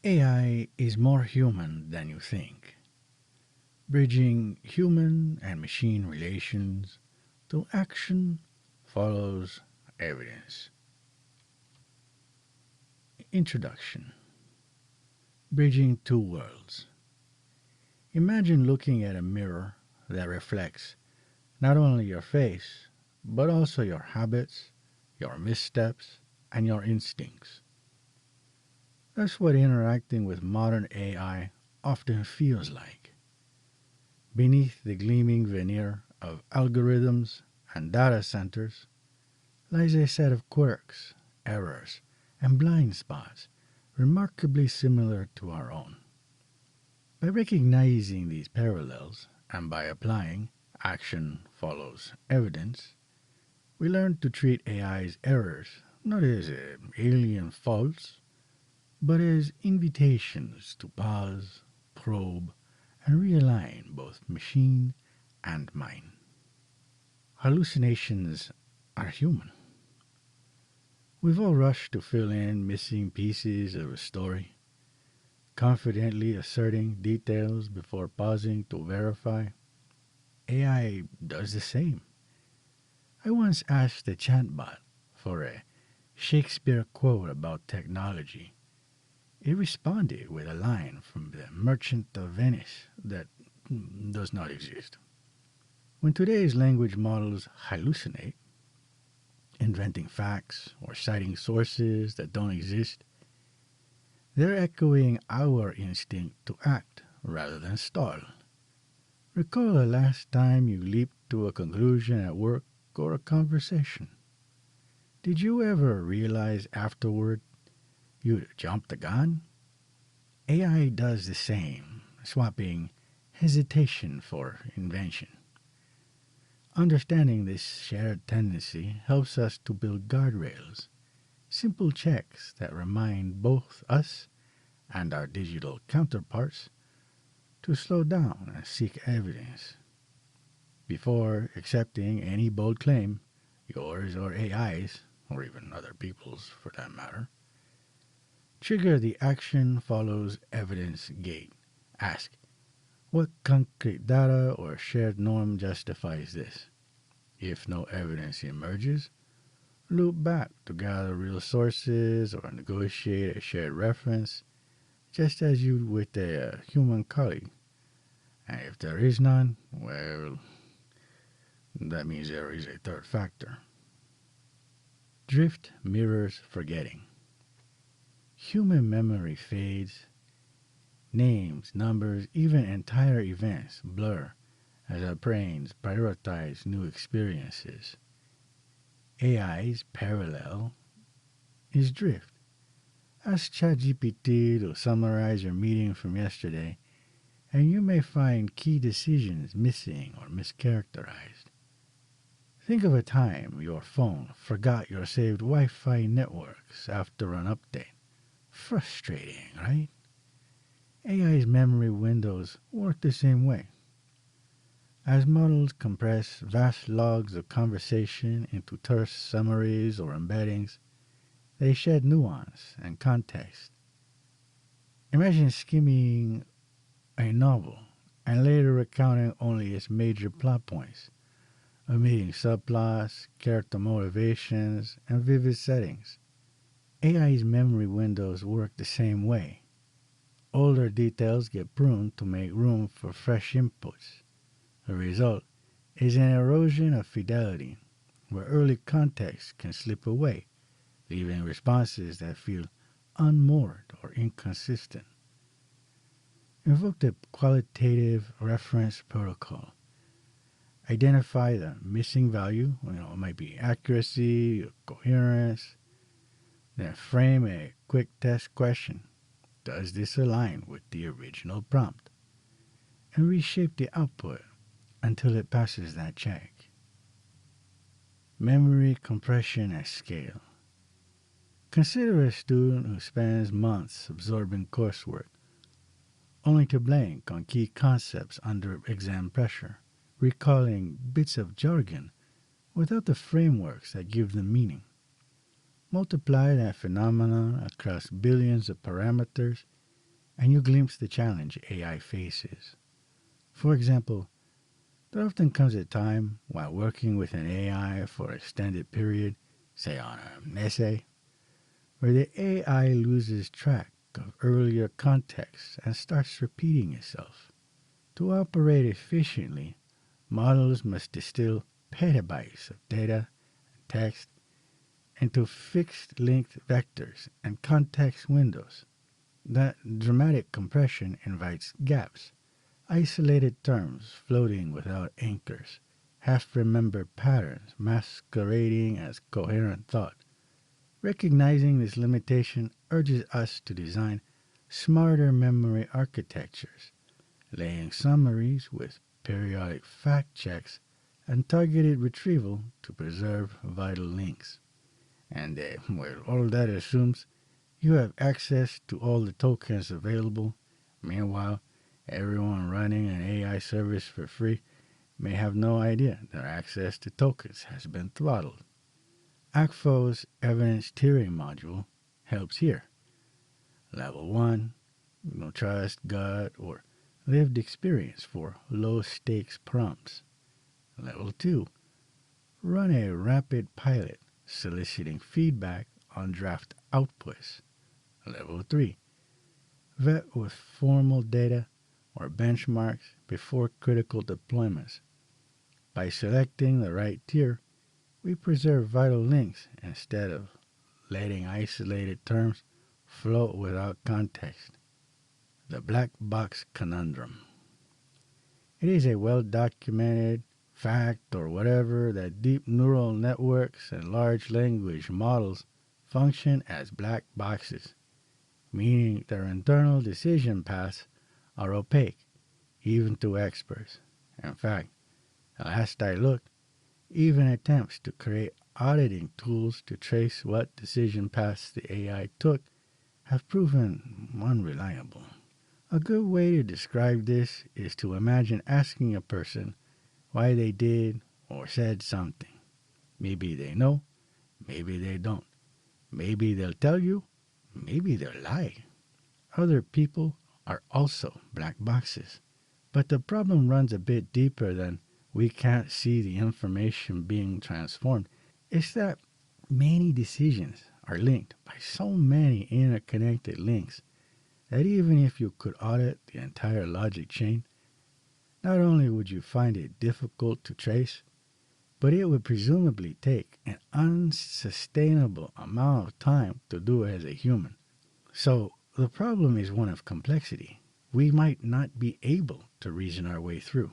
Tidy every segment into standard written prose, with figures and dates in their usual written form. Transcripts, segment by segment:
AI is more human than you think, bridging human and machine relations to action follows evidence. Introduction. Bridging two worlds. Imagine looking at a mirror that reflects not only your face, but also your habits, your missteps, and your instincts. That's what interacting with modern AI often feels like. Beneath the gleaming veneer of algorithms and data centers lies a set of quirks, errors, and blind spots remarkably similar to our own. By recognizing these parallels and by applying action follows evidence, we learn to treat AI's errors not as alien faults, but as invitations to pause, probe, and realign both machine and mind. Hallucinations are human. We've all rushed to fill in missing pieces of a story, confidently asserting details before pausing to verify. AI does the same. I once asked a chatbot for a Shakespeare quote about technology. It responded with a line from The Merchant of Venice that does not exist. When today's language models hallucinate, inventing facts or citing sources that don't exist, they're echoing our instinct to act rather than stall. Recall the last time you leaped to a conclusion at work or a conversation. Did you ever realize afterward you jumped the gun? AI does the same, swapping hesitation for invention. Understanding this shared tendency helps us to build guardrails, simple checks that remind both us and our digital counterparts to slow down and seek evidence. Before accepting any bold claim, yours or AI's, or even other people's for that matter, trigger the action follows evidence gate. Ask, what concrete data or shared norm justifies this? If no evidence emerges, loop back to gather real sources or negotiate a shared reference, just as you would with a human colleague. And if there is none, well, that means there is a third factor. Drift mirrors forgetting. Human memory fades. Names, numbers, even entire events blur as our brains prioritize new experiences. AI's parallel is drift. Ask ChatGPT to summarize your meeting from yesterday, and you may find key decisions missing or mischaracterized. Think of a time your phone forgot your saved Wi Fi networks after an update. Frustrating, right? AI's memory windows work the same way. As models compress vast logs of conversation into terse summaries or embeddings, they shed nuance and context. Imagine skimming a novel and later recounting only its major plot points, omitting subplots, character motivations, and vivid settings. AI's memory windows work the same way. Older details get pruned to make room for fresh inputs. The result is an erosion of fidelity, where early context can slip away, leaving responses that feel unmoored or inconsistent. Invoke the qualitative reference protocol. Identify the missing value, it might be accuracy, coherence, then frame a quick test question. Does this align with the original prompt? And reshape the output until it passes that check. Memory compression at scale. Consider a student who spends months absorbing coursework, only to blank on key concepts under exam pressure, recalling bits of jargon without the frameworks that give them meaning. Multiply that phenomenon across billions of parameters, and you glimpse the challenge AI faces. For example, there often comes a time while working with an AI for an extended period, say on an essay, where the AI loses track of earlier context and starts repeating itself. To operate efficiently, models must distill petabytes of data and text into fixed length vectors and context windows. That dramatic compression invites gaps, isolated terms floating without anchors, half remembered patterns masquerading as coherent thought. Recognizing this limitation urges us to design smarter memory architectures, laying summaries with periodic fact checks and targeted retrieval to preserve vital links. And well, all that assumes you have access to all the tokens available. Meanwhile, everyone running an AI service for free may have no idea their access to tokens has been throttled. ACFO's evidence tiering module helps here. Level 1, no trust, gut, or lived experience for low stakes prompts. Level 2, run a rapid pilot soliciting feedback on draft outputs. Level 3, vet with formal data or benchmarks before critical deployments. By selecting the right tier, we preserve vital links instead of letting isolated terms float without context. The black box conundrum. It is a well documented fact or whatever that deep neural networks and large language models function as black boxes, meaning their internal decision paths are opaque, even to experts. In fact, last I looked, even attempts to create auditing tools to trace what decision paths the AI took have proven unreliable. A good way to describe this is to imagine asking a person why they did or said something. Maybe they know, maybe they don't. Maybe they'll tell you, maybe they'll lie. Other people are also black boxes. But the problem runs a bit deeper than we can't see the information being transformed. It's that many decisions are linked by so many interconnected links that even if you could audit the entire logic chain, not only would you find it difficult to trace, but it would presumably take an unsustainable amount of time to do as a human. So the problem is one of complexity. We might not be able to reason our way through,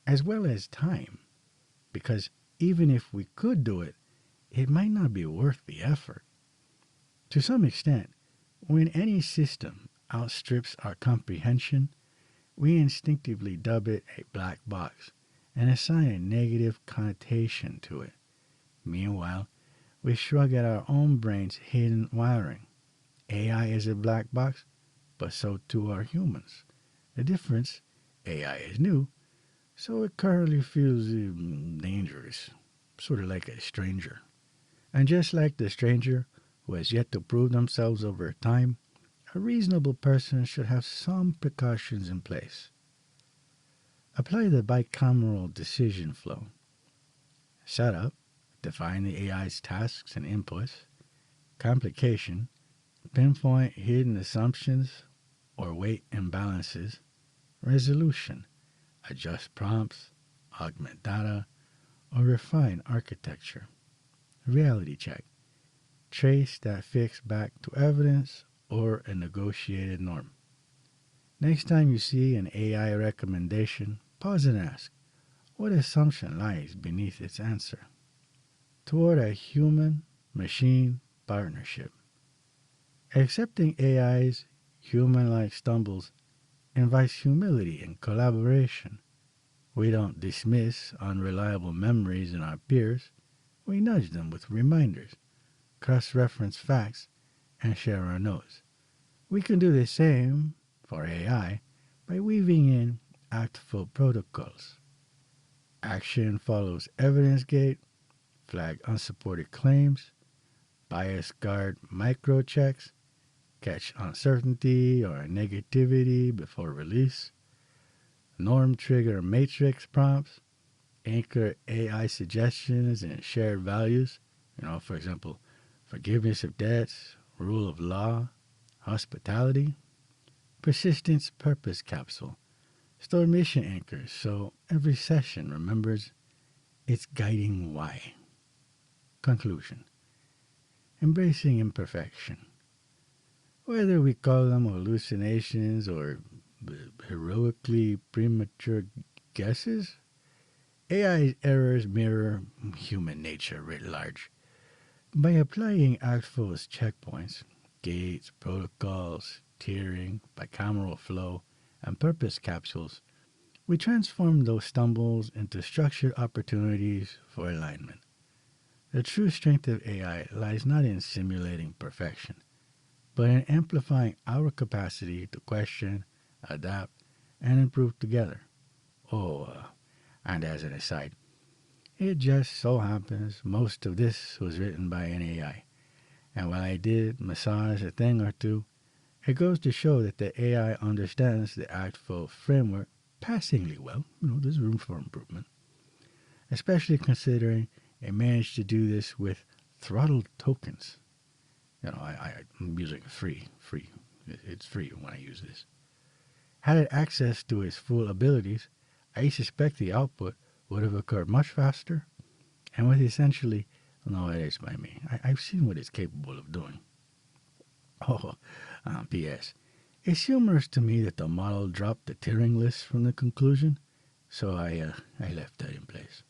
as well as time, because even if we could do it, it might not be worth the effort. To some extent, when any system outstrips our comprehension, we instinctively dub it a black box and assign a negative connotation to it. Meanwhile, we shrug at our own brain's hidden wiring. AI is a black box, but so too are humans. The difference, AI is new, so it currently feels dangerous, sort of like a stranger. And just like the stranger who has yet to prove themselves over time, a reasonable person should have some precautions in place. Apply the bicameral decision flow. Set up, define the AI's tasks and inputs, complication, pinpoint hidden assumptions or weight imbalances, resolution, adjust prompts, augment data, or refine architecture. Reality check, trace that fix back to evidence or a negotiated norm. Next time you see an AI recommendation, pause and ask, what assumption lies beneath its answer? Toward a human machine partnership. Accepting AI's human like stumbles invites humility and collaboration. We don't dismiss unreliable memories in our peers, we nudge them with reminders, cross reference facts, and share our notes. We can do the same for AI by weaving in actful protocols. Action follows evidence gate, flag unsupported claims, bias guard micro checks, catch uncertainty or negativity before release, norm trigger matrix prompts, anchor AI suggestions and shared values, for example, forgiveness of debts, rule of law, hospitality, persistence purpose capsule, store mission anchors so every session remembers its guiding why. Conclusion: embracing imperfection. Whether we call them hallucinations or heroically premature guesses, AI errors mirror human nature writ large. By applying ActFlow's checkpoints, gates, protocols, tiering, bicameral flow, and purpose capsules, we transform those stumbles into structured opportunities for alignment. The true strength of AI lies not in simulating perfection, but in amplifying our capacity to question, adapt, and improve together. And as an aside, it just so happens most of this was written by an AI. And while I did massage a thing or two, it goes to show that the AI understands the ActFlow framework passingly well. There's room for improvement, especially considering it managed to do this with throttled tokens. I'm using free. It's free when I use this. Had it access to its full abilities, I suspect the output would have occurred much faster and with essentially, no, it is by me. I've seen what it's capable of doing. P.S. It's humorous to me that the model dropped the tiering list from the conclusion, so I left that in place.